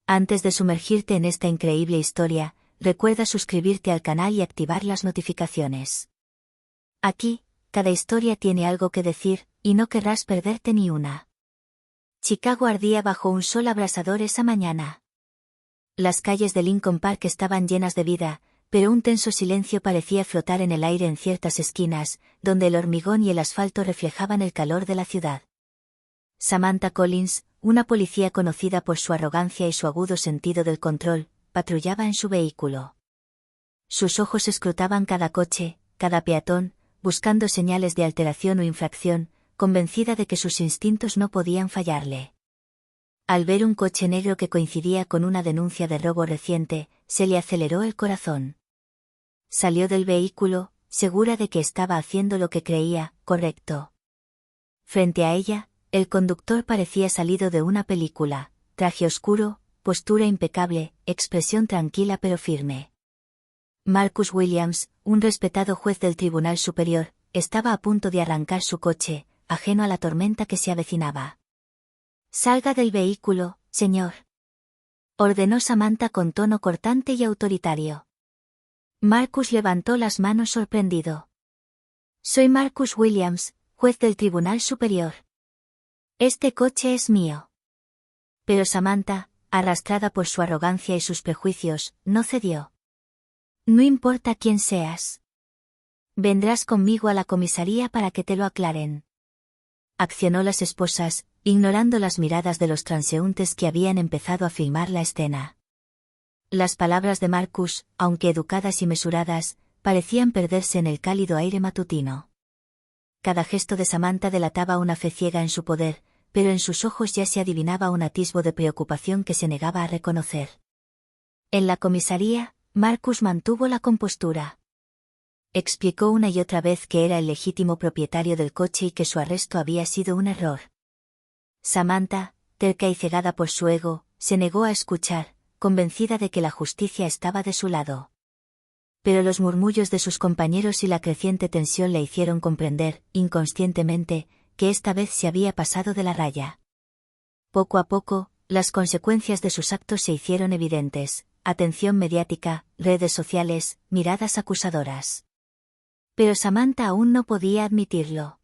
Antes de sumergirte en esta increíble historia, recuerda suscribirte al canal y activar las notificaciones. Aquí, cada historia tiene algo que decir, y no querrás perderte ni una. Chicago ardía bajo un sol abrasador esa mañana. Las calles de Lincoln Park estaban llenas de vida, pero un tenso silencio parecía flotar en el aire en ciertas esquinas, donde el hormigón y el asfalto reflejaban el calor de la ciudad. Samantha Collins, una policía conocida por su arrogancia y su agudo sentido del control, patrullaba en su vehículo. Sus ojos escrutaban cada coche, cada peatón, buscando señales de alteración o infracción, convencida de que sus instintos no podían fallarle. Al ver un coche negro que coincidía con una denuncia de robo reciente, se le aceleró el corazón. Salió del vehículo, segura de que estaba haciendo lo que creía correcto. Frente a ella, el conductor parecía salido de una película: traje oscuro, postura impecable, expresión tranquila pero firme. Marcus Williams, un respetado juez del Tribunal Superior, estaba a punto de arrancar su coche, ajeno a la tormenta que se avecinaba. «Salga del vehículo, señor», ordenó Samantha con tono cortante y autoritario. Marcus levantó las manos sorprendido. «Soy Marcus Williams, juez del Tribunal Superior. Este coche es mío». Pero Samantha, arrastrada por su arrogancia y sus prejuicios, no cedió. «No importa quién seas. Vendrás conmigo a la comisaría para que te lo aclaren». Accionó las esposas, ignorando las miradas de los transeúntes que habían empezado a filmar la escena. Las palabras de Marcus, aunque educadas y mesuradas, parecían perderse en el cálido aire matutino. Cada gesto de Samantha delataba una fe ciega en su poder, pero en sus ojos ya se adivinaba un atisbo de preocupación que se negaba a reconocer. En la comisaría, Marcus mantuvo la compostura. Explicó una y otra vez que era el legítimo propietario del coche y que su arresto había sido un error. Samantha, terca y cegada por su ego, se negó a escuchar, convencida de que la justicia estaba de su lado. Pero los murmullos de sus compañeros y la creciente tensión le hicieron comprender, inconscientemente, que esta vez se había pasado de la raya. Poco a poco, las consecuencias de sus actos se hicieron evidentes: atención mediática, redes sociales, miradas acusadoras. Pero Samantha aún no podía admitirlo.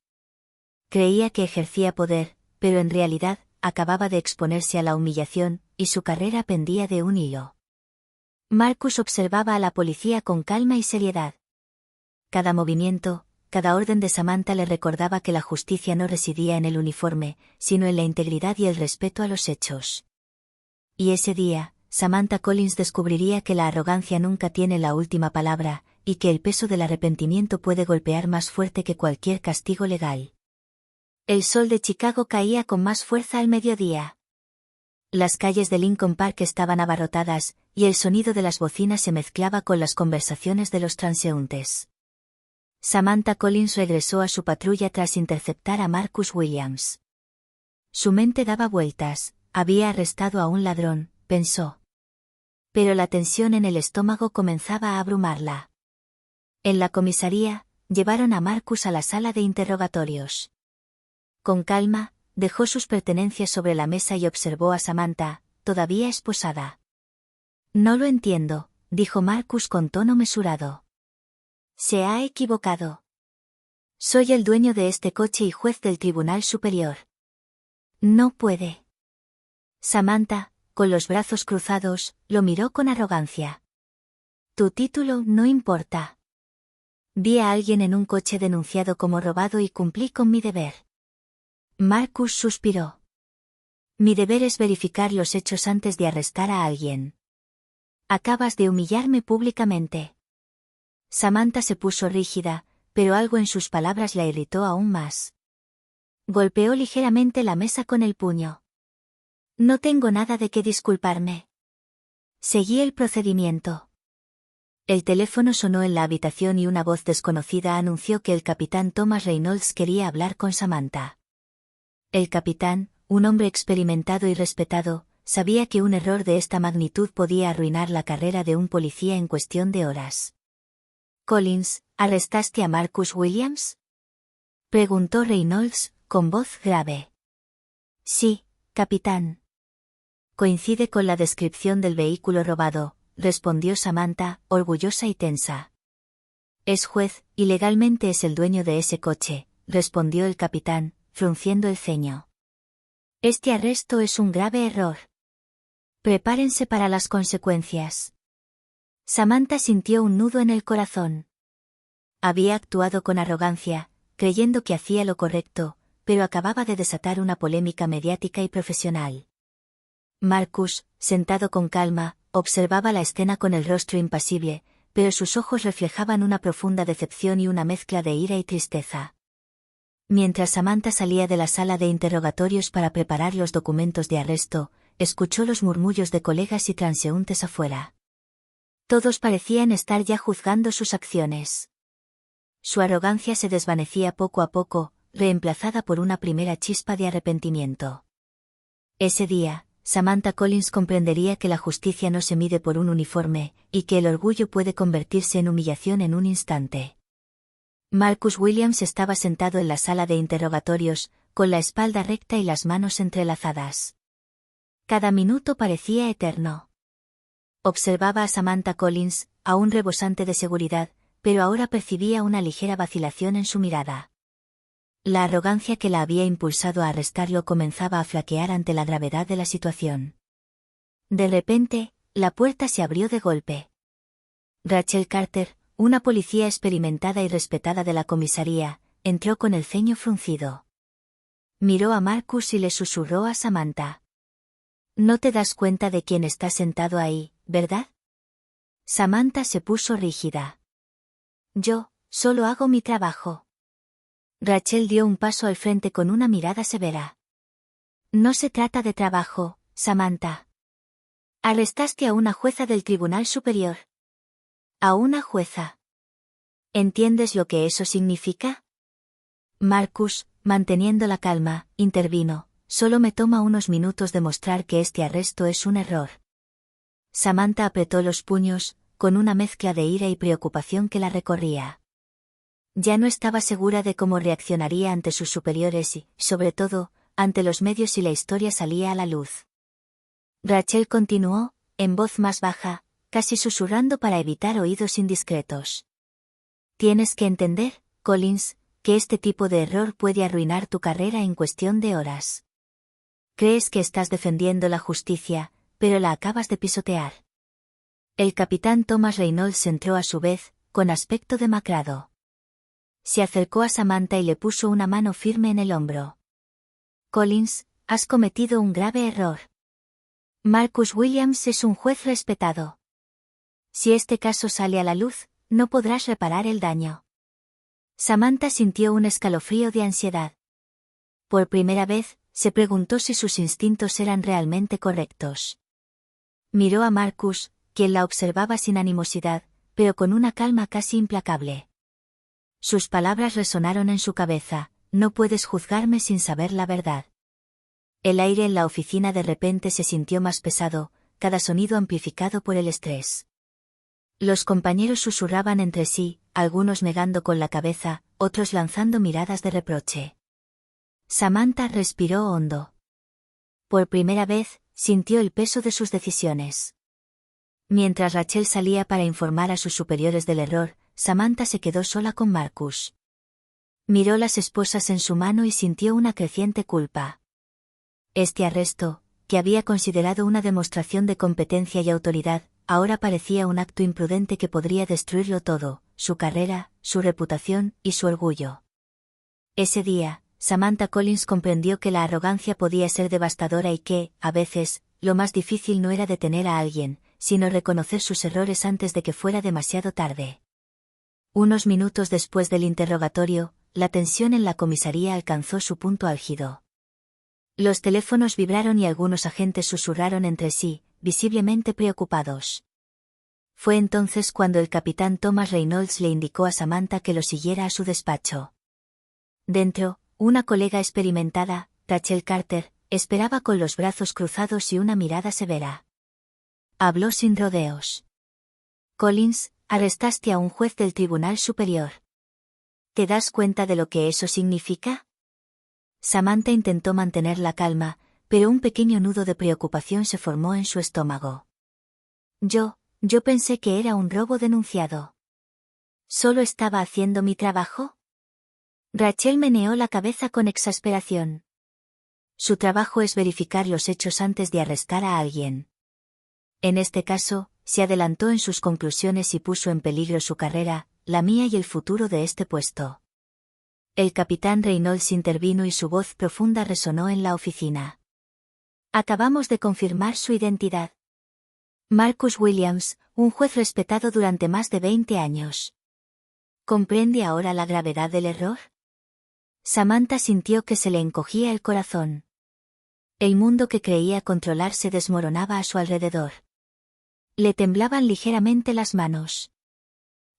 Creía que ejercía poder, pero en realidad, acababa de exponerse a la humillación, y su carrera pendía de un hilo. Marcus observaba a la policía con calma y seriedad. Cada movimiento, cada orden de Samantha le recordaba que la justicia no residía en el uniforme, sino en la integridad y el respeto a los hechos. Y ese día, Samantha Collins descubriría que la arrogancia nunca tiene la última palabra, y que el peso del arrepentimiento puede golpear más fuerte que cualquier castigo legal. El sol de Chicago caía con más fuerza al mediodía. Las calles de Lincoln Park estaban abarrotadas, y el sonido de las bocinas se mezclaba con las conversaciones de los transeúntes. Samantha Collins regresó a su patrulla tras interceptar a Marcus Williams. Su mente daba vueltas: había arrestado a un ladrón, pensó. Pero la tensión en el estómago comenzaba a abrumarla. En la comisaría, llevaron a Marcus a la sala de interrogatorios. Con calma, dejó sus pertenencias sobre la mesa y observó a Samantha, todavía esposada. «No lo entiendo», dijo Marcus con tono mesurado. «Se ha equivocado. Soy el dueño de este coche y juez del Tribunal Superior». «No puede». Samantha, con los brazos cruzados, lo miró con arrogancia. «Tu título no importa. Vi a alguien en un coche denunciado como robado y cumplí con mi deber». Marcus suspiró. «Mi deber es verificar los hechos antes de arrestar a alguien. Acabas de humillarme públicamente». Samantha se puso rígida, pero algo en sus palabras la irritó aún más. Golpeó ligeramente la mesa con el puño. «No tengo nada de qué disculparme. Seguí el procedimiento». El teléfono sonó en la habitación y una voz desconocida anunció que el capitán Thomas Reynolds quería hablar con Samantha. El capitán, un hombre experimentado y respetado, sabía que un error de esta magnitud podía arruinar la carrera de un policía en cuestión de horas. «Collins, ¿arrestaste a Marcus Williams?», preguntó Reynolds, con voz grave. «Sí, capitán». Coincide con la descripción del vehículo robado, respondió Samantha, orgullosa y tensa. Es juez, y legalmente es el dueño de ese coche, respondió el capitán, frunciendo el ceño. Este arresto es un grave error. Prepárense para las consecuencias. Samantha sintió un nudo en el corazón. Había actuado con arrogancia, creyendo que hacía lo correcto, pero acababa de desatar una polémica mediática y profesional. Marcus, sentado con calma, observaba la escena con el rostro impasible, pero sus ojos reflejaban una profunda decepción y una mezcla de ira y tristeza. Mientras Samantha salía de la sala de interrogatorios para preparar los documentos de arresto, escuchó los murmullos de colegas y transeúntes afuera. Todos parecían estar ya juzgando sus acciones. Su arrogancia se desvanecía poco a poco, reemplazada por una primera chispa de arrepentimiento. Ese día, Samantha Collins comprendería que la justicia no se mide por un uniforme, y que el orgullo puede convertirse en humillación en un instante. Marcus Williams estaba sentado en la sala de interrogatorios, con la espalda recta y las manos entrelazadas. Cada minuto parecía eterno. Observaba a Samantha Collins, aún rebosante de seguridad, pero ahora percibía una ligera vacilación en su mirada. La arrogancia que la había impulsado a arrestarlo comenzaba a flaquear ante la gravedad de la situación. De repente, la puerta se abrió de golpe. Rachel Carter, una policía experimentada y respetada de la comisaría, entró con el ceño fruncido. Miró a Marcus y le susurró a Samantha. «No te das cuenta de quién está sentado ahí, ¿verdad?» Samantha se puso rígida. «Yo, solo hago mi trabajo». Rachel dio un paso al frente con una mirada severa. «No se trata de trabajo, Samantha. Arrestaste a una jueza del Tribunal Superior». «A una jueza. ¿Entiendes lo que eso significa?» Marcus, manteniendo la calma, intervino. «Solo me toma unos minutos demostrar que este arresto es un error». Samantha apretó los puños, con una mezcla de ira y preocupación que la recorría. Ya no estaba segura de cómo reaccionaría ante sus superiores y, sobre todo, ante los medios si la historia salía a la luz. Rachel continuó, en voz más baja, casi susurrando para evitar oídos indiscretos. «Tienes que entender, Collins, que este tipo de error puede arruinar tu carrera en cuestión de horas. Crees que estás defendiendo la justicia, pero la acabas de pisotear». El capitán Thomas Reynolds entró a su vez, con aspecto demacrado. Se acercó a Samantha y le puso una mano firme en el hombro. «Collins, has cometido un grave error. Marcus Williams es un juez respetado. Si este caso sale a la luz, no podrás reparar el daño». Samantha sintió un escalofrío de ansiedad. Por primera vez, se preguntó si sus instintos eran realmente correctos. Miró a Marcus, quien la observaba sin animosidad, pero con una calma casi implacable. Sus palabras resonaron en su cabeza: «No puedes juzgarme sin saber la verdad». El aire en la oficina de repente se sintió más pesado, cada sonido amplificado por el estrés. Los compañeros susurraban entre sí, algunos negando con la cabeza, otros lanzando miradas de reproche. Samantha respiró hondo. Por primera vez, sintió el peso de sus decisiones. Mientras Rachel salía para informar a sus superiores del error, Samantha se quedó sola con Marcus. Miró las esposas en su mano y sintió una creciente culpa. Este arresto, que había considerado una demostración de competencia y autoridad, ahora parecía un acto imprudente que podría destruirlo todo: su carrera, su reputación y su orgullo. Ese día, Samantha Collins comprendió que la arrogancia podía ser devastadora y que, a veces, lo más difícil no era detener a alguien, sino reconocer sus errores antes de que fuera demasiado tarde. Unos minutos después del interrogatorio, la tensión en la comisaría alcanzó su punto álgido. Los teléfonos vibraron y algunos agentes susurraron entre sí, visiblemente preocupados. Fue entonces cuando el capitán Thomas Reynolds le indicó a Samantha que lo siguiera a su despacho. Dentro, una colega experimentada, Rachel Carter, esperaba con los brazos cruzados y una mirada severa. Habló sin rodeos. «Collins, arrestaste a un juez del Tribunal Superior. ¿Te das cuenta de lo que eso significa?» Samantha intentó mantener la calma, pero un pequeño nudo de preocupación se formó en su estómago. Yo pensé que era un robo denunciado. ¿Solo estaba haciendo mi trabajo? Rachel meneó la cabeza con exasperación. Su trabajo es verificar los hechos antes de arrestar a alguien. En este caso, se adelantó en sus conclusiones y puso en peligro su carrera, la mía y el futuro de este puesto. El capitán Reynolds intervino y su voz profunda resonó en la oficina. Acabamos de confirmar su identidad. Marcus Williams, un juez respetado durante más de 20 años. ¿Comprende ahora la gravedad del error? Samantha sintió que se le encogía el corazón. El mundo que creía controlar se desmoronaba a su alrededor. Le temblaban ligeramente las manos.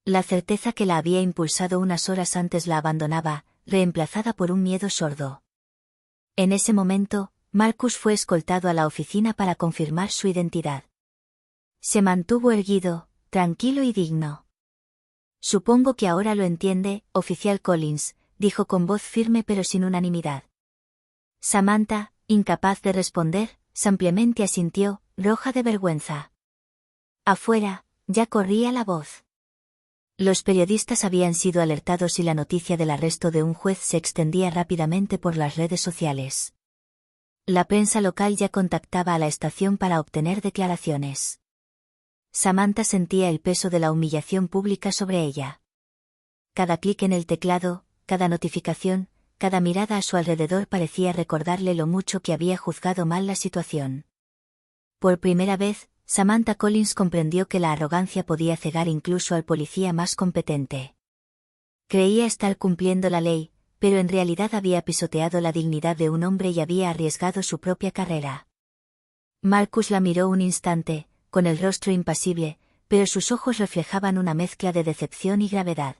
La certeza que la había impulsado unas horas antes la abandonaba, reemplazada por un miedo sordo. En ese momento, Marcus fue escoltado a la oficina para confirmar su identidad. Se mantuvo erguido, tranquilo y digno. Supongo que ahora lo entiende, oficial Collins, dijo con voz firme pero sin unanimidad. Samantha, incapaz de responder, simplemente asintió, roja de vergüenza. Afuera, ya corría la voz. Los periodistas habían sido alertados y la noticia del arresto de un juez se extendía rápidamente por las redes sociales. La prensa local ya contactaba a la estación para obtener declaraciones. Samantha sentía el peso de la humillación pública sobre ella. Cada clic en el teclado, cada notificación, cada mirada a su alrededor parecía recordarle lo mucho que había juzgado mal la situación. Por primera vez, Samantha Collins comprendió que la arrogancia podía cegar incluso al policía más competente. Creía estar cumpliendo la ley, pero en realidad había pisoteado la dignidad de un hombre y había arriesgado su propia carrera. Marcus la miró un instante, con el rostro impasible, pero sus ojos reflejaban una mezcla de decepción y gravedad.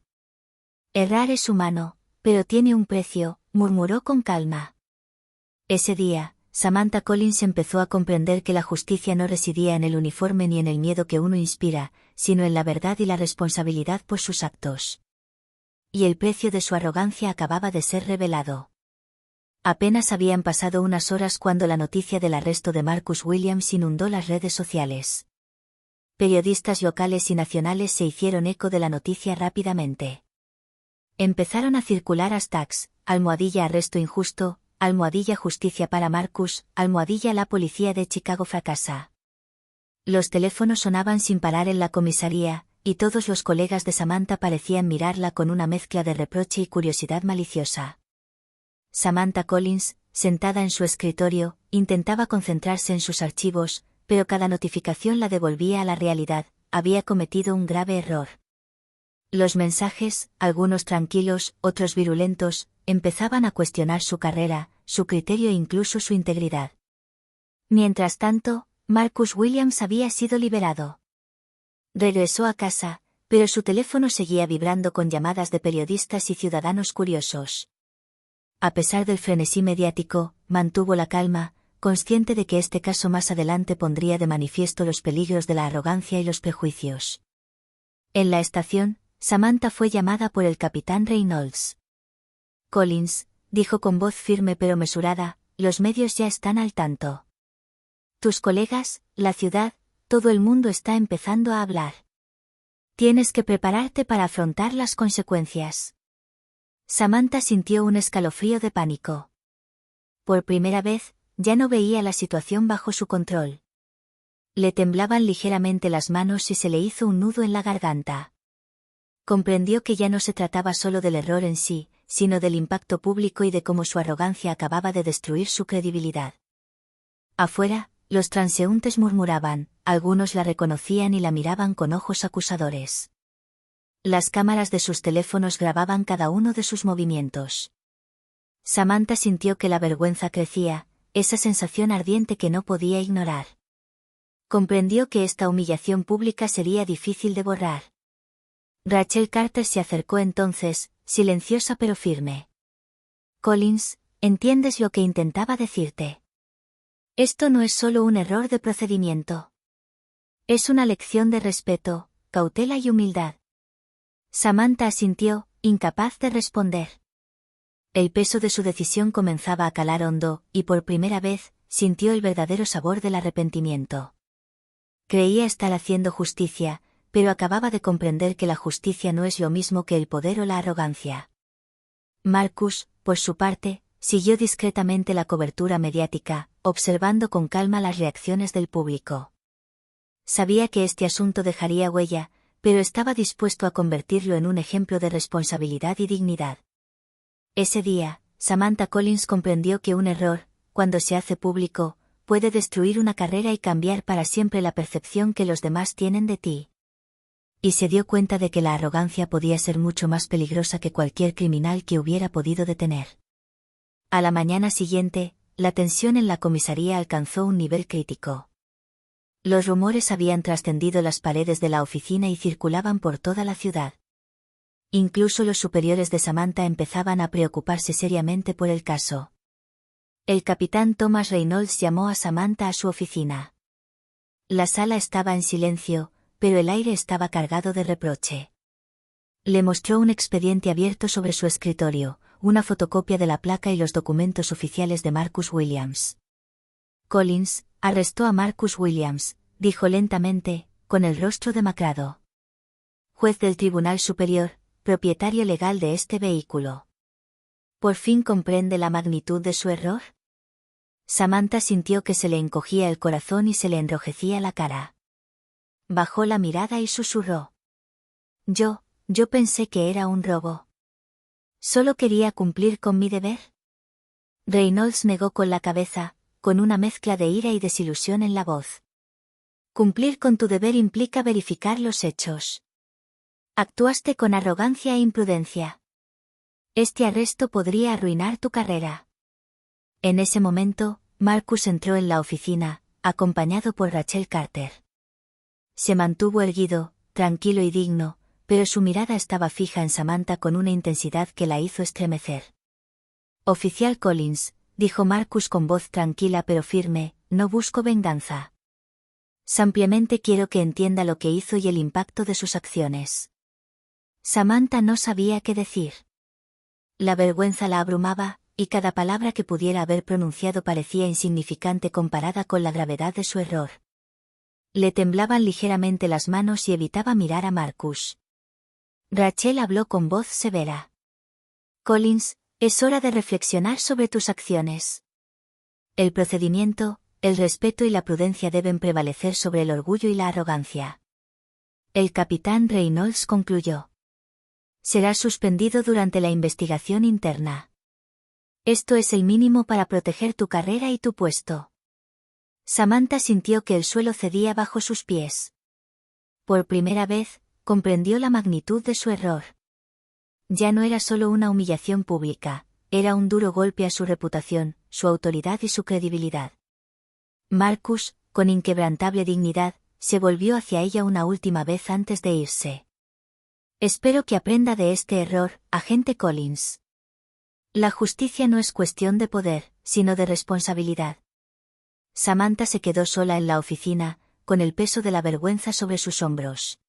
Errar es humano, pero tiene un precio, murmuró con calma. Ese día, Samantha Collins empezó a comprender que la justicia no residía en el uniforme ni en el miedo que uno inspira, sino en la verdad y la responsabilidad por sus actos. Y el precio de su arrogancia acababa de ser revelado. Apenas habían pasado unas horas cuando la noticia del arresto de Marcus Williams inundó las redes sociales. Periodistas locales y nacionales se hicieron eco de la noticia rápidamente. Empezaron a circular hashtags, #arresto injusto, #justicia para Marcus, #la policía de Chicago fracasa. Los teléfonos sonaban sin parar en la comisaría, y todos los colegas de Samantha parecían mirarla con una mezcla de reproche y curiosidad maliciosa. Samantha Collins, sentada en su escritorio, intentaba concentrarse en sus archivos, pero cada notificación la devolvía a la realidad, había cometido un grave error. Los mensajes, algunos tranquilos, otros virulentos, empezaban a cuestionar su carrera, su criterio e incluso su integridad. Mientras tanto, Marcus Williams había sido liberado. Regresó a casa, pero su teléfono seguía vibrando con llamadas de periodistas y ciudadanos curiosos. A pesar del frenesí mediático, mantuvo la calma, consciente de que este caso más adelante pondría de manifiesto los peligros de la arrogancia y los prejuicios. En la estación, Samantha fue llamada por el capitán Reynolds. Collins, dijo con voz firme pero mesurada, los medios ya están al tanto. Tus colegas, la ciudad, todo el mundo está empezando a hablar. Tienes que prepararte para afrontar las consecuencias. Samantha sintió un escalofrío de pánico. Por primera vez, ya no veía la situación bajo su control. Le temblaban ligeramente las manos y se le hizo un nudo en la garganta. Comprendió que ya no se trataba solo del error en sí, sino del impacto público y de cómo su arrogancia acababa de destruir su credibilidad. Afuera, los transeúntes murmuraban, algunos la reconocían y la miraban con ojos acusadores. Las cámaras de sus teléfonos grababan cada uno de sus movimientos. Samantha sintió que la vergüenza crecía, esa sensación ardiente que no podía ignorar. Comprendió que esta humillación pública sería difícil de borrar. Rachel Carter se acercó entonces, silenciosa pero firme. Collins, ¿entiendes lo que intentaba decirte? Esto no es solo un error de procedimiento. Es una lección de respeto, cautela y humildad. Samantha asintió, incapaz de responder. El peso de su decisión comenzaba a calar hondo, y por primera vez, sintió el verdadero sabor del arrepentimiento. Creía estar haciendo justicia, pero acababa de comprender que la justicia no es lo mismo que el poder o la arrogancia. Marcus, por su parte, siguió discretamente la cobertura mediática, observando con calma las reacciones del público. Sabía que este asunto dejaría huella, pero estaba dispuesto a convertirlo en un ejemplo de responsabilidad y dignidad. Ese día, Samantha Collins comprendió que un error, cuando se hace público, puede destruir una carrera y cambiar para siempre la percepción que los demás tienen de ti. Y se dio cuenta de que la arrogancia podía ser mucho más peligrosa que cualquier criminal que hubiera podido detener. A la mañana siguiente, la tensión en la comisaría alcanzó un nivel crítico. Los rumores habían trascendido las paredes de la oficina y circulaban por toda la ciudad. Incluso los superiores de Samantha empezaban a preocuparse seriamente por el caso. El capitán Thomas Reynolds llamó a Samantha a su oficina. La sala estaba en silencio, pero el aire estaba cargado de reproche. Le mostró un expediente abierto sobre su escritorio, una fotocopia de la placa y los documentos oficiales de Marcus Williams. Collins arrestó a Marcus Williams, dijo lentamente, con el rostro demacrado. Juez del Tribunal Superior, propietario legal de este vehículo. ¿Por fin comprende la magnitud de su error? Samantha sintió que se le encogía el corazón y se le enrojecía la cara. Bajó la mirada y susurró. Yo pensé que era un robo. ¿Solo quería cumplir con mi deber? Reynolds negó con la cabeza, con una mezcla de ira y desilusión en la voz. Cumplir con tu deber implica verificar los hechos. Actuaste con arrogancia e imprudencia. Este arresto podría arruinar tu carrera. En ese momento, Marcus entró en la oficina, acompañado por Rachel Carter. Se mantuvo erguido, tranquilo y digno, pero su mirada estaba fija en Samantha con una intensidad que la hizo estremecer. Oficial Collins, dijo Marcus con voz tranquila pero firme, no busco venganza. Simplemente quiero que entienda lo que hizo y el impacto de sus acciones. Samantha no sabía qué decir. La vergüenza la abrumaba, y cada palabra que pudiera haber pronunciado parecía insignificante comparada con la gravedad de su error. Le temblaban ligeramente las manos y evitaba mirar a Marcus. Rachel habló con voz severa. Collins, es hora de reflexionar sobre tus acciones. El procedimiento, el respeto y la prudencia deben prevalecer sobre el orgullo y la arrogancia. El capitán Reynolds concluyó. Serás suspendido durante la investigación interna. Esto es el mínimo para proteger tu carrera y tu puesto. Samantha sintió que el suelo cedía bajo sus pies. Por primera vez, comprendió la magnitud de su error. Ya no era solo una humillación pública, era un duro golpe a su reputación, su autoridad y su credibilidad. Marcus, con inquebrantable dignidad, se volvió hacia ella una última vez antes de irse. Espero que aprenda de este error, agente Collins. La justicia no es cuestión de poder, sino de responsabilidad. Samantha se quedó sola en la oficina, con el peso de la vergüenza sobre sus hombros.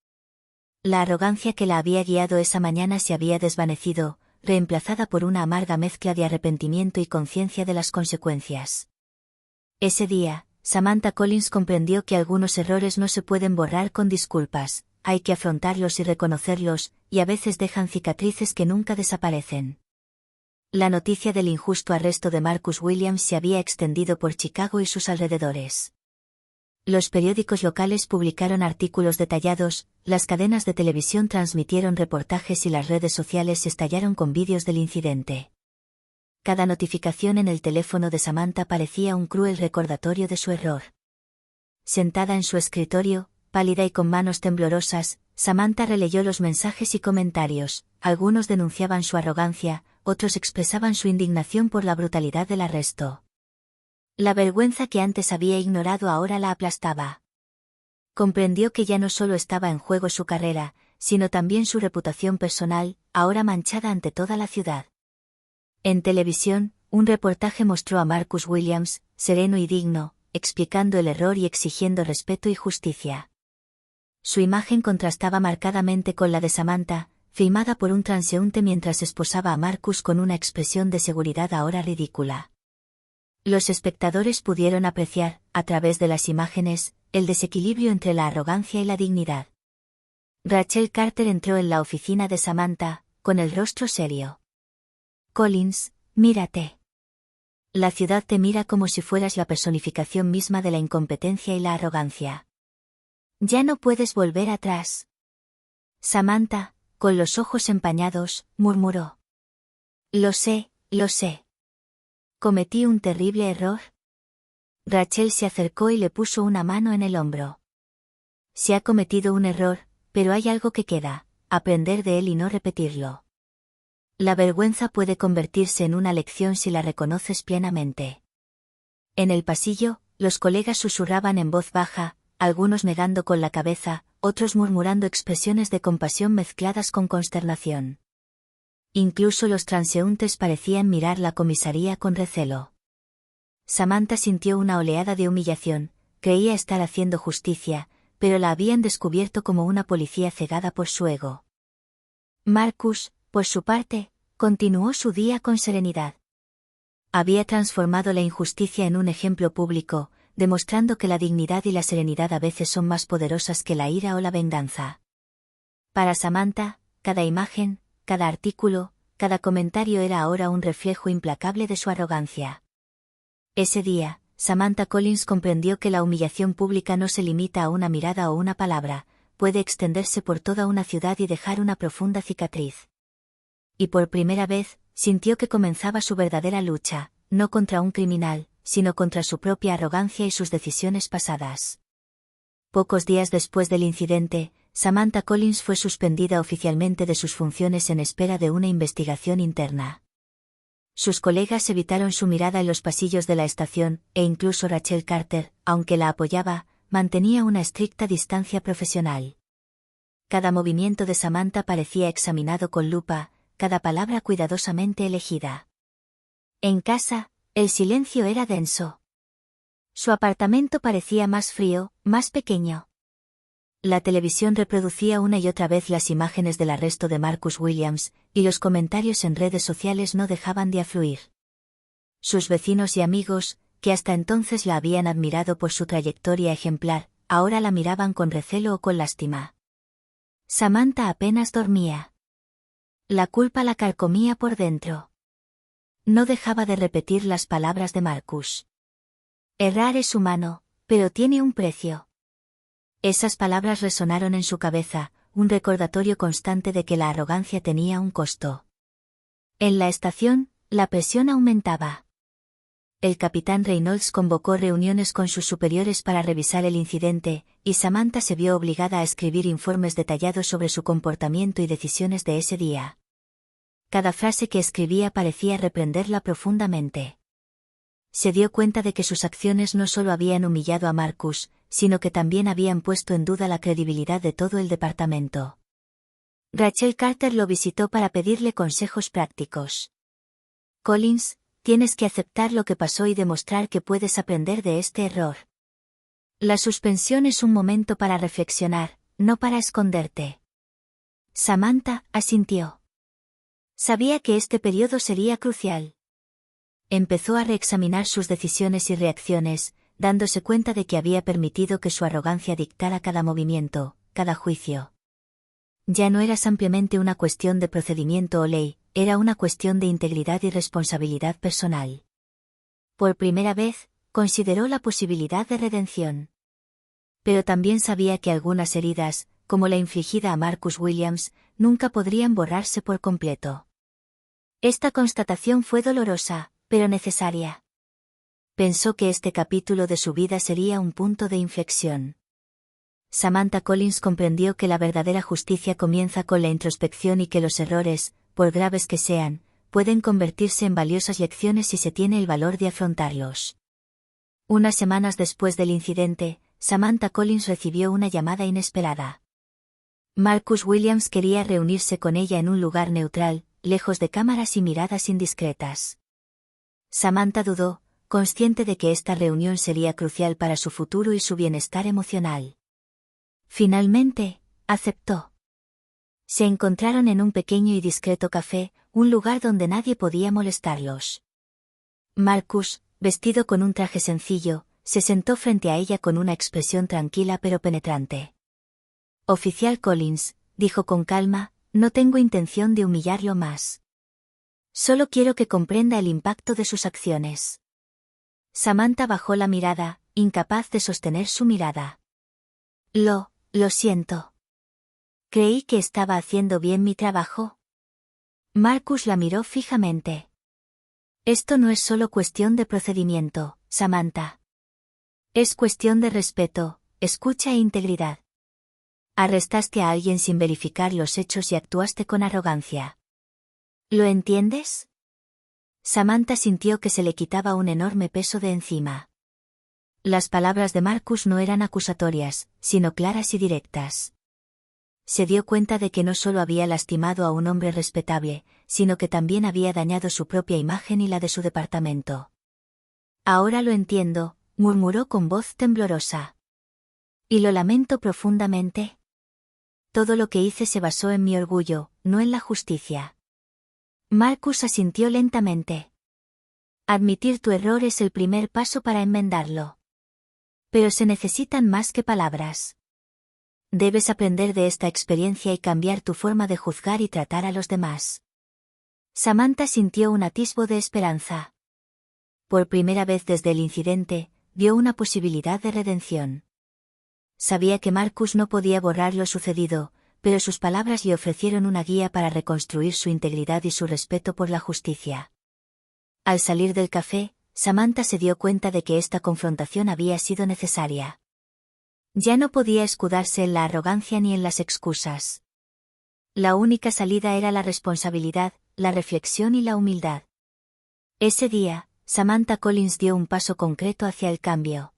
La arrogancia que la había guiado esa mañana se había desvanecido, reemplazada por una amarga mezcla de arrepentimiento y conciencia de las consecuencias. Ese día, Samantha Collins comprendió que algunos errores no se pueden borrar con disculpas, hay que afrontarlos y reconocerlos, y a veces dejan cicatrices que nunca desaparecen. La noticia del injusto arresto de Marcus Williams se había extendido por Chicago y sus alrededores. Los periódicos locales publicaron artículos detallados, las cadenas de televisión transmitieron reportajes y las redes sociales estallaron con vídeos del incidente. Cada notificación en el teléfono de Samantha parecía un cruel recordatorio de su error. Sentada en su escritorio, pálida y con manos temblorosas, Samantha releyó los mensajes y comentarios, algunos denunciaban su arrogancia, otros expresaban su indignación por la brutalidad del arresto. La vergüenza que antes había ignorado ahora la aplastaba. Comprendió que ya no solo estaba en juego su carrera, sino también su reputación personal, ahora manchada ante toda la ciudad. En televisión, un reportaje mostró a Marcus Williams, sereno y digno, explicando el error y exigiendo respeto y justicia. Su imagen contrastaba marcadamente con la de Samantha, filmada por un transeúnte mientras esposaba a Marcus con una expresión de seguridad ahora ridícula. Los espectadores pudieron apreciar, a través de las imágenes, el desequilibrio entre la arrogancia y la dignidad. Rachel Carter entró en la oficina de Samantha, con el rostro serio. Collins, mírate. La ciudad te mira como si fueras la personificación misma de la incompetencia y la arrogancia. Ya no puedes volver atrás. Samantha, con los ojos empañados, murmuró. Lo sé, lo sé. ¿Cometí un terrible error? Rachel se acercó y le puso una mano en el hombro. Se ha cometido un error, pero hay algo que queda, aprender de él y no repetirlo. La vergüenza puede convertirse en una lección si la reconoces plenamente. En el pasillo, los colegas susurraban en voz baja, algunos negando con la cabeza, otros murmurando expresiones de compasión mezcladas con consternación. Incluso los transeúntes parecían mirar la comisaría con recelo. Samantha sintió una oleada de humillación, creía estar haciendo justicia, pero la habían descubierto como una policía cegada por su ego. Marcus, por su parte, continuó su día con serenidad. Había transformado la injusticia en un ejemplo público, demostrando que la dignidad y la serenidad a veces son más poderosas que la ira o la venganza. Para Samantha, cada imagen, cada artículo, cada comentario era ahora un reflejo implacable de su arrogancia. Ese día, Samantha Collins comprendió que la humillación pública no se limita a una mirada o una palabra, puede extenderse por toda una ciudad y dejar una profunda cicatriz. Y por primera vez, sintió que comenzaba su verdadera lucha, no contra un criminal, sino contra su propia arrogancia y sus decisiones pasadas. Pocos días después del incidente, Samantha Collins fue suspendida oficialmente de sus funciones en espera de una investigación interna. Sus colegas evitaron su mirada en los pasillos de la estación, e incluso Rachel Carter, aunque la apoyaba, mantenía una estricta distancia profesional. Cada movimiento de Samantha parecía examinado con lupa, cada palabra cuidadosamente elegida. En casa, el silencio era denso. Su apartamento parecía más frío, más pequeño. La televisión reproducía una y otra vez las imágenes del arresto de Marcus Williams, y los comentarios en redes sociales no dejaban de afluir. Sus vecinos y amigos, que hasta entonces la habían admirado por su trayectoria ejemplar, ahora la miraban con recelo o con lástima. Samantha apenas dormía. La culpa la carcomía por dentro. No dejaba de repetir las palabras de Marcus. Errar es humano, pero tiene un precio. Esas palabras resonaron en su cabeza, un recordatorio constante de que la arrogancia tenía un costo. En la estación, la presión aumentaba. El capitán Reynolds convocó reuniones con sus superiores para revisar el incidente, y Samantha se vio obligada a escribir informes detallados sobre su comportamiento y decisiones de ese día. Cada frase que escribía parecía reprenderla profundamente. Se dio cuenta de que sus acciones no solo habían humillado a Marcus, sino que también habían puesto en duda la credibilidad de todo el departamento. Rachel Carter lo visitó para pedirle consejos prácticos. Collins, tienes que aceptar lo que pasó y demostrar que puedes aprender de este error. La suspensión es un momento para reflexionar, no para esconderte. Samantha asintió. Sabía que este periodo sería crucial. Empezó a reexaminar sus decisiones y reacciones, dándose cuenta de que había permitido que su arrogancia dictara cada movimiento, cada juicio. Ya no era simplemente una cuestión de procedimiento o ley, era una cuestión de integridad y responsabilidad personal. Por primera vez, consideró la posibilidad de redención. Pero también sabía que algunas heridas, como la infligida a Marcus Williams, nunca podrían borrarse por completo. Esta constatación fue dolorosa, pero necesaria. Pensó que este capítulo de su vida sería un punto de inflexión. Samantha Collins comprendió que la verdadera justicia comienza con la introspección y que los errores, por graves que sean, pueden convertirse en valiosas lecciones si se tiene el valor de afrontarlos. Unas semanas después del incidente, Samantha Collins recibió una llamada inesperada. Marcus Williams quería reunirse con ella en un lugar neutral, lejos de cámaras y miradas indiscretas. Samantha dudó, consciente de que esta reunión sería crucial para su futuro y su bienestar emocional. Finalmente, aceptó. Se encontraron en un pequeño y discreto café, un lugar donde nadie podía molestarlos. Marcus, vestido con un traje sencillo, se sentó frente a ella con una expresión tranquila pero penetrante. Oficial Collins, dijo con calma, no tengo intención de humillarlo más. Solo quiero que comprenda el impacto de sus acciones. Samantha bajó la mirada, incapaz de sostener su mirada. Lo siento. Creí que estaba haciendo bien mi trabajo. Marcus la miró fijamente. Esto no es solo cuestión de procedimiento, Samantha. Es cuestión de respeto, escucha e integridad. Arrestaste a alguien sin verificar los hechos y actuaste con arrogancia. ¿Lo entiendes? Samantha sintió que se le quitaba un enorme peso de encima. Las palabras de Marcus no eran acusatorias, sino claras y directas. Se dio cuenta de que no solo había lastimado a un hombre respetable, sino que también había dañado su propia imagen y la de su departamento. Ahora lo entiendo, murmuró con voz temblorosa. Y lo lamento profundamente. Todo lo que hice se basó en mi orgullo, no en la justicia. Marcus asintió lentamente. Admitir tu error es el primer paso para enmendarlo. Pero se necesitan más que palabras. Debes aprender de esta experiencia y cambiar tu forma de juzgar y tratar a los demás. Samantha sintió un atisbo de esperanza. Por primera vez desde el incidente, vio una posibilidad de redención. Sabía que Marcus no podía borrar lo sucedido, pero sus palabras le ofrecieron una guía para reconstruir su integridad y su respeto por la justicia. Al salir del café, Samantha se dio cuenta de que esta confrontación había sido necesaria. Ya no podía escudarse en la arrogancia ni en las excusas. La única salida era la responsabilidad, la reflexión y la humildad. Ese día, Samantha Collins dio un paso concreto hacia el cambio.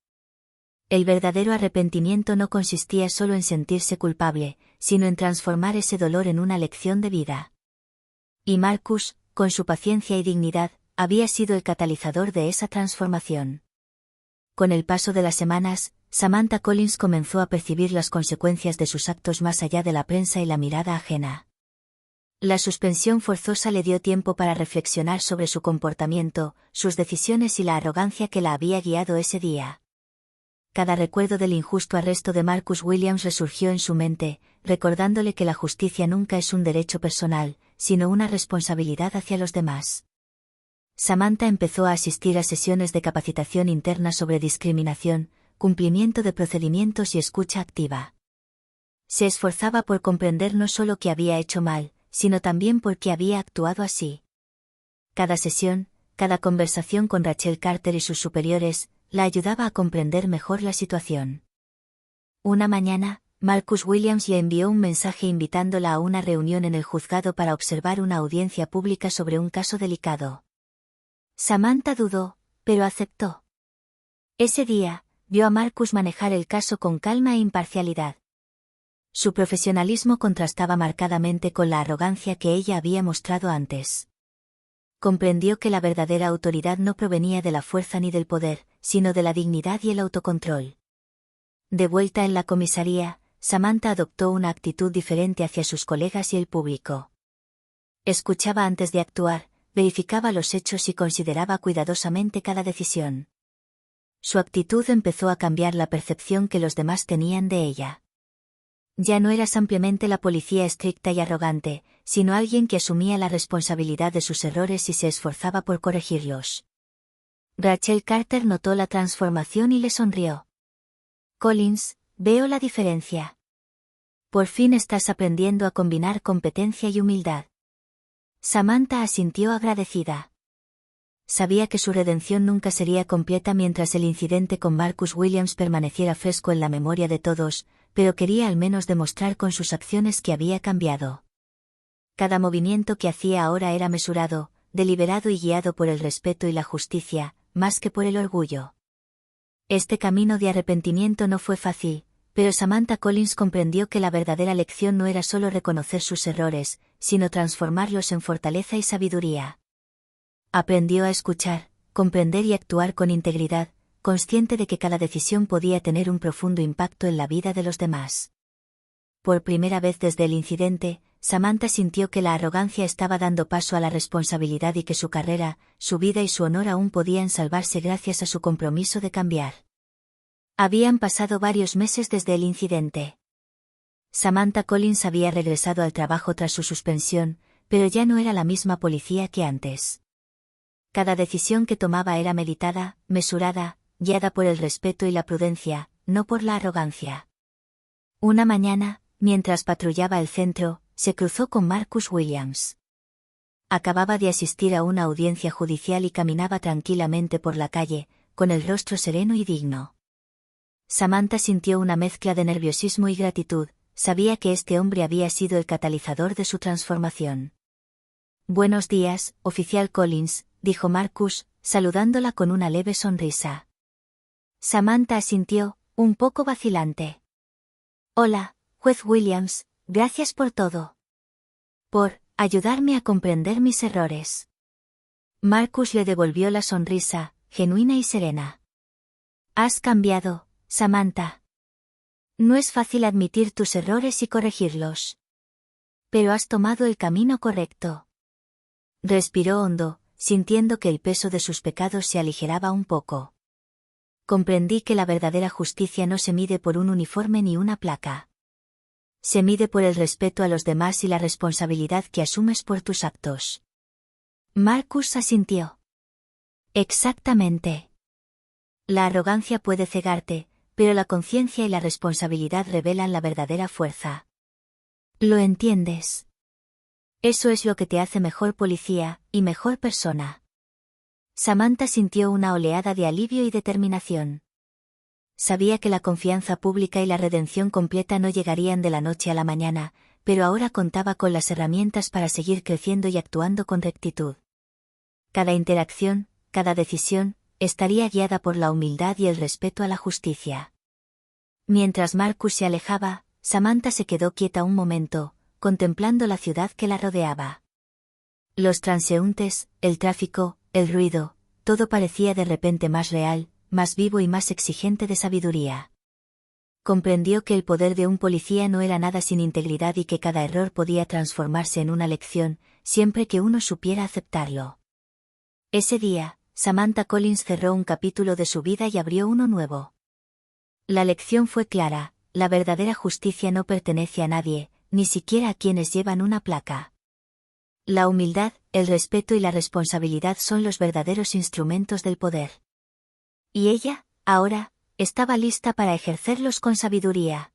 El verdadero arrepentimiento no consistía solo en sentirse culpable, sino en transformar ese dolor en una lección de vida. Y Marcus, con su paciencia y dignidad, había sido el catalizador de esa transformación. Con el paso de las semanas, Samantha Collins comenzó a percibir las consecuencias de sus actos más allá de la prensa y la mirada ajena. La suspensión forzosa le dio tiempo para reflexionar sobre su comportamiento, sus decisiones y la arrogancia que la había guiado ese día. Cada recuerdo del injusto arresto de Marcus Williams resurgió en su mente, recordándole que la justicia nunca es un derecho personal, sino una responsabilidad hacia los demás. Samantha empezó a asistir a sesiones de capacitación interna sobre discriminación, cumplimiento de procedimientos y escucha activa. Se esforzaba por comprender no solo que había hecho mal, sino también por qué había actuado así. Cada sesión, cada conversación con Rachel Carter y sus superiores, la ayudaba a comprender mejor la situación. Una mañana, Marcus Williams le envió un mensaje invitándola a una reunión en el juzgado para observar una audiencia pública sobre un caso delicado. Samantha dudó, pero aceptó. Ese día, vio a Marcus manejar el caso con calma e imparcialidad. Su profesionalismo contrastaba marcadamente con la arrogancia que ella había mostrado antes. Comprendió que la verdadera autoridad no provenía de la fuerza ni del poder, sino de la dignidad y el autocontrol. De vuelta en la comisaría, Samantha adoptó una actitud diferente hacia sus colegas y el público. Escuchaba antes de actuar, verificaba los hechos y consideraba cuidadosamente cada decisión. Su actitud empezó a cambiar la percepción que los demás tenían de ella. Ya no era simplemente la policía estricta y arrogante, sino alguien que asumía la responsabilidad de sus errores y se esforzaba por corregirlos. Rachel Carter notó la transformación y le sonrió. Collins, veo la diferencia. Por fin estás aprendiendo a combinar competencia y humildad. Samantha asintió agradecida. Sabía que su redención nunca sería completa mientras el incidente con Marcus Williams permaneciera fresco en la memoria de todos, pero quería al menos demostrar con sus acciones que había cambiado. Cada movimiento que hacía ahora era mesurado, deliberado y guiado por el respeto y la justicia, más que por el orgullo. Este camino de arrepentimiento no fue fácil, pero Samantha Collins comprendió que la verdadera lección no era solo reconocer sus errores, sino transformarlos en fortaleza y sabiduría. Aprendió a escuchar, comprender y actuar con integridad, consciente de que cada decisión podía tener un profundo impacto en la vida de los demás. Por primera vez desde el incidente, Samantha sintió que la arrogancia estaba dando paso a la responsabilidad y que su carrera, su vida y su honor aún podían salvarse gracias a su compromiso de cambiar. Habían pasado varios meses desde el incidente. Samantha Collins había regresado al trabajo tras su suspensión, pero ya no era la misma policía que antes. Cada decisión que tomaba era meditada, mesurada, guiada por el respeto y la prudencia, no por la arrogancia. Una mañana, mientras patrullaba el centro, se cruzó con Marcus Williams. Acababa de asistir a una audiencia judicial y caminaba tranquilamente por la calle, con el rostro sereno y digno. Samantha sintió una mezcla de nerviosismo y gratitud, sabía que este hombre había sido el catalizador de su transformación. «Buenos días, oficial Collins», dijo Marcus, saludándola con una leve sonrisa. Samantha asintió, un poco vacilante. «Hola, juez Williams, gracias por todo. Por ayudarme a comprender mis errores». Marcus le devolvió la sonrisa, genuina y serena. «Has cambiado, Samantha. No es fácil admitir tus errores y corregirlos. Pero has tomado el camino correcto». Respiró hondo, sintiendo que el peso de sus pecados se aligeraba un poco. «Comprendí que la verdadera justicia no se mide por un uniforme ni una placa. Se mide por el respeto a los demás y la responsabilidad que asumes por tus actos». Marcus asintió. «Exactamente. La arrogancia puede cegarte, pero la conciencia y la responsabilidad revelan la verdadera fuerza. ¿Lo entiendes? Eso es lo que te hace mejor policía, y mejor persona». Samantha sintió una oleada de alivio y determinación. Sabía que la confianza pública y la redención completa no llegarían de la noche a la mañana, pero ahora contaba con las herramientas para seguir creciendo y actuando con rectitud. Cada interacción, cada decisión, estaría guiada por la humildad y el respeto a la justicia. Mientras Marcus se alejaba, Samantha se quedó quieta un momento, contemplando la ciudad que la rodeaba. Los transeúntes, el tráfico, el ruido, todo parecía de repente más real, más vivo y más exigente de sabiduría. Comprendió que el poder de un policía no era nada sin integridad y que cada error podía transformarse en una lección, siempre que uno supiera aceptarlo. Ese día, Samantha Collins cerró un capítulo de su vida y abrió uno nuevo. La lección fue clara: la verdadera justicia no pertenece a nadie, ni siquiera a quienes llevan una placa. La humildad, el respeto y la responsabilidad son los verdaderos instrumentos del poder. Y ella, ahora, estaba lista para ejercerlos con sabiduría.